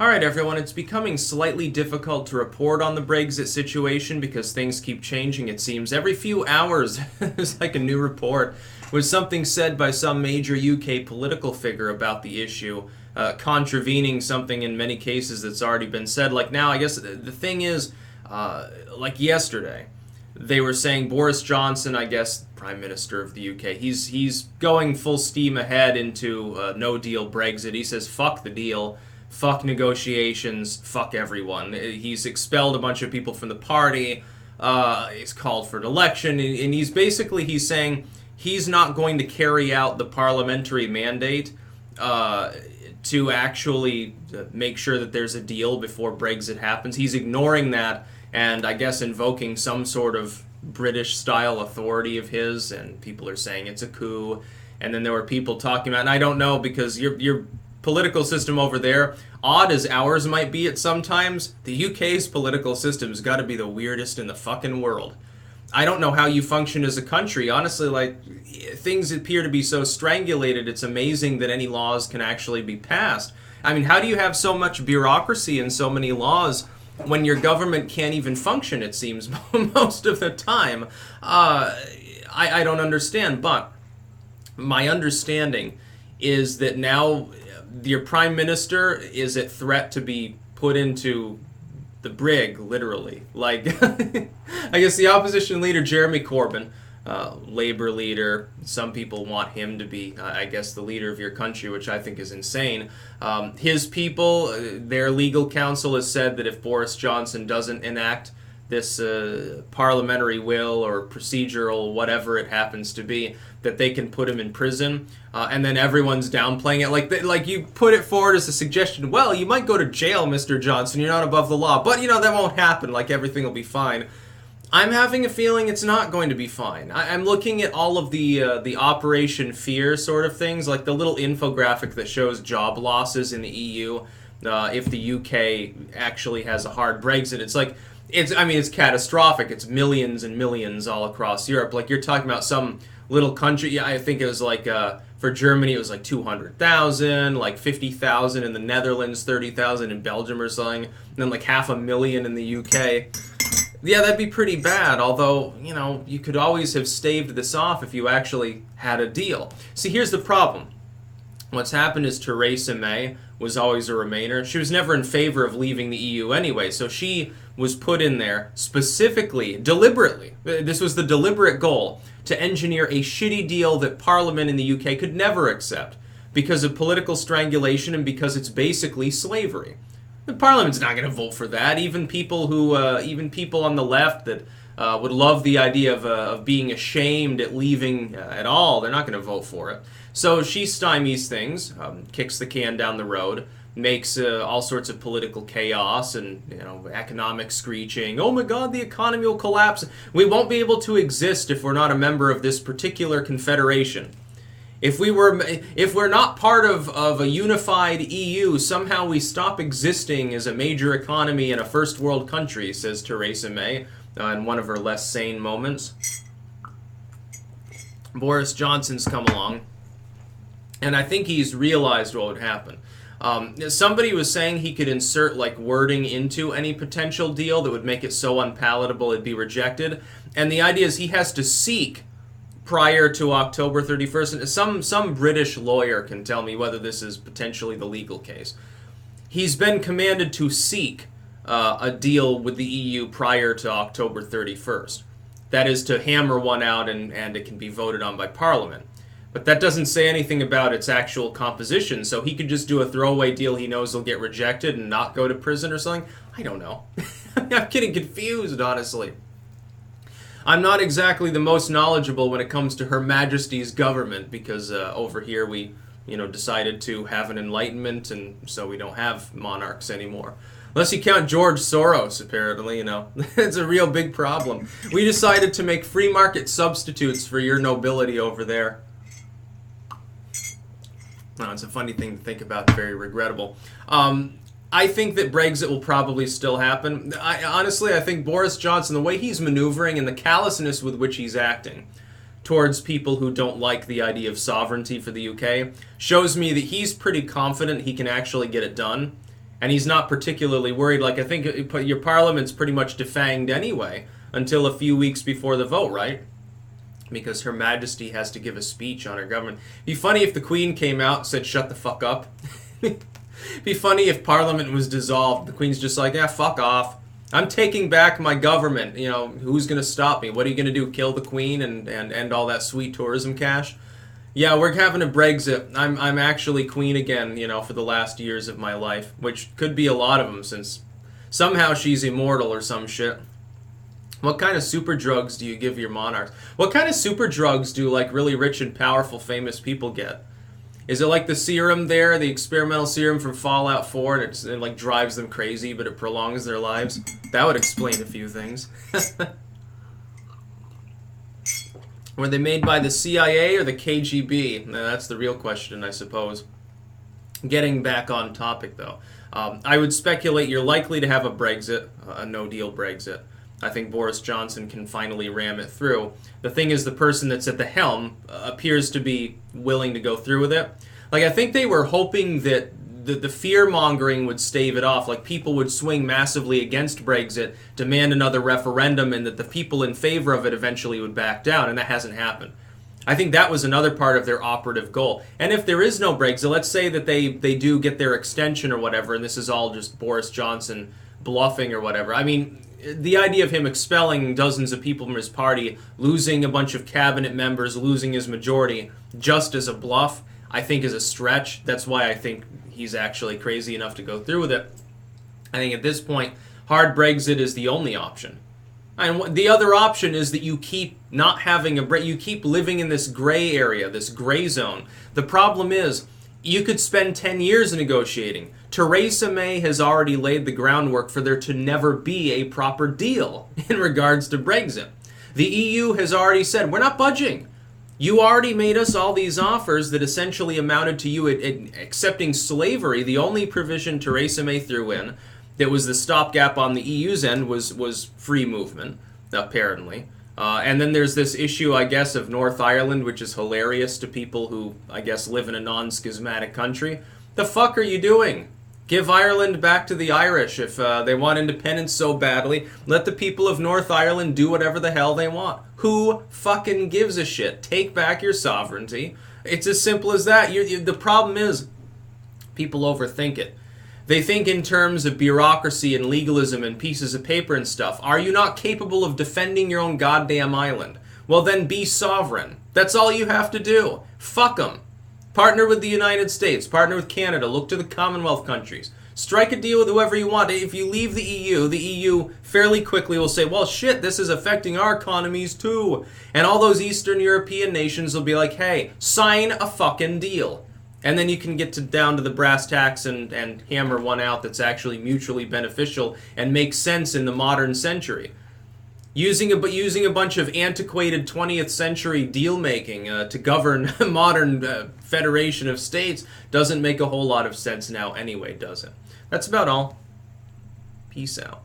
Alright everyone, it's becoming slightly difficult to report on the Brexit situation because things keep changing, it seems. Every few hours there's like a new report with something said by some major UK political figure about the issue, contravening something in many cases that's already been said. Like now, I guess the thing is, like yesterday, they were saying Boris Johnson, I guess, Prime Minister of the UK, he's going full steam ahead into no deal Brexit. He says, fuck the deal. Fuck negotiations, fuck everyone. He's expelled a bunch of people from the party. He's called for an election, and he's saying he's not going to carry out the parliamentary mandate to actually make sure that there's a deal before Brexit happens. He's ignoring that, and I guess invoking some sort of British-style authority of his, and people are saying it's a coup. And then there were people talking about, and I don't know, because you're political system over there, odd as ours might be at sometimes, the UK's political system's got to be the weirdest in the fucking world. I don't know how you function as a country. Honestly, like, things appear to be so strangulated, it's amazing that any laws can actually be passed. I mean, how do you have so much bureaucracy and so many laws when your government can't even function, it seems, most of the time? I don't understand, but my understanding is that now your prime minister is at threat to be put into the brig, literally. Like, I guess the opposition leader, Jeremy Corbyn, Labour leader, some people want him to be, I guess, the leader of your country, which I think is insane. His people, their legal counsel has said that if Boris Johnson doesn't enact this parliamentary will or procedural, whatever it happens to be, that they can put him in prison, and then everyone's downplaying it. Like you put it forward as a suggestion, well, you might go to jail, Mr. Johnson, you're not above the law, but, that won't happen, like everything will be fine. I'm having a feeling it's not going to be fine. I'm looking at all of the Operation Fear sort of things, like the little infographic that shows job losses in the EU if the UK actually has a hard Brexit. It's like, it's catastrophic. It's millions and millions all across Europe. Like, you're talking about some little country. Yeah, I think it was like, for Germany, it was like 200,000, like 50,000 in the Netherlands, 30,000 in Belgium or something, and then like 500,000 in the UK. Yeah, that'd be pretty bad, although, you could always have staved this off if you actually had a deal. See, here's the problem. What's happened is Theresa May was always a Remainer. She was never in favor of leaving the EU anyway, so she was put in there specifically, deliberately. This was the deliberate goal, to engineer a shitty deal that Parliament in the UK could never accept because of political strangulation and because it's basically slavery. The Parliament's not going to vote for that. Even people on the left that would love the idea of being ashamed at leaving at all, they're not going to vote for it. So she stymies things, kicks the can down the road, makes all sorts of political chaos and economic screeching. Oh my God, the economy will collapse. We won't be able to exist if we're not a member of this particular confederation. If we're not part of a unified EU, somehow we stop existing as a major economy in a first world country, says Theresa May in one of her less sane moments. Boris Johnson's come along, and I think he's realized what would happen. Somebody was saying he could insert like wording into any potential deal that would make it so unpalatable it'd be rejected, and the idea is he has to seek prior to October 31st. Some British lawyer can tell me whether this is potentially the legal case. He's been commanded to seek a deal with the EU prior to October 31st. That is to hammer one out and it can be voted on by Parliament. But that doesn't say anything about its actual composition, so he could just do a throwaway deal he knows will get rejected and not go to prison or something. I don't know. I'm getting confused, honestly. I'm not exactly the most knowledgeable when it comes to Her Majesty's government because over here we, decided to have an enlightenment, and so we don't have monarchs anymore. Unless you count George Soros, apparently, It's a real big problem. We decided to make free market substitutes for your nobility over there. No, it's a funny thing to think about, very regrettable. I think that Brexit will probably still happen. Honestly, I think Boris Johnson, the way he's maneuvering and the callousness with which he's acting towards people who don't like the idea of sovereignty for the UK, shows me that he's pretty confident he can actually get it done. And he's not particularly worried. Like, I think your parliament's pretty much defanged anyway until a few weeks before the vote, right? Because Her Majesty has to give a speech on her government. Be funny if the Queen came out and said, shut the fuck up. Be funny if Parliament was dissolved. The Queen's just like, yeah, fuck off. I'm taking back my government. You know, who's going to stop me? What are you going to do, kill the Queen and end all that sweet tourism cash? Yeah, we're having a Brexit. I'm actually Queen again, you know, for the last years of my life, which could be a lot of them since somehow she's immortal or some shit. What kind of super drugs do you give your monarchs? What kind of super drugs do, like, really rich and powerful famous people get? Is it like the serum there, the experimental serum from Fallout 4, and it like drives them crazy, but it prolongs their lives? That would explain a few things. Were they made by the CIA or the KGB? Now, that's the real question, I suppose. Getting back on topic, though. I would speculate you're likely to have a Brexit, a no-deal Brexit. I think Boris Johnson can finally ram it through. The thing is, the person that's at the helm appears to be willing to go through with it. Like, I think they were hoping that the fear-mongering would stave it off. Like, people would swing massively against Brexit, demand another referendum, and that the people in favor of it eventually would back down, and that hasn't happened. I think that was another part of their operative goal. And if there is no Brexit, let's say that they do get their extension or whatever, and this is all just Boris Johnson bluffing or whatever. I mean, the idea of him expelling dozens of people from his party, losing a bunch of cabinet members, losing his majority, just as a bluff, I think is a stretch. That's why I think he's actually crazy enough to go through with it. I think at this point, hard Brexit is the only option. And the other option is that you keep not having you keep living in this gray area, this gray zone. The problem is, you could spend 10 years negotiating. Theresa May has already laid the groundwork for there to never be a proper deal in regards to Brexit. The EU has already said, we're not budging. You already made us all these offers that essentially amounted to you accepting slavery. The only provision Theresa May threw in that was the stopgap on the EU's end was free movement, apparently. And then there's this issue, I guess, of North Ireland, which is hilarious to people who, I guess, live in a non-schismatic country. The fuck are you doing? Give Ireland back to the Irish if they want independence so badly. Let the people of North Ireland do whatever the hell they want. Who fucking gives a shit? Take back your sovereignty. It's as simple as that. The problem is, people overthink it. They think in terms of bureaucracy and legalism and pieces of paper and stuff. Are you not capable of defending your own goddamn island? Well, then be sovereign. That's all you have to do. Fuck them. Partner with the United States. Partner with Canada. Look to the Commonwealth countries. Strike a deal with whoever you want. If you leave the EU fairly quickly will say, well, shit, this is affecting our economies too. And all those Eastern European nations will be like, hey, sign a fucking deal. And then you can get down to the brass tacks and hammer one out that's actually mutually beneficial and makes sense in the modern century. Using a bunch of antiquated 20th century deal-making to govern a modern federation of states doesn't make a whole lot of sense now anyway, does it? That's about all. Peace out.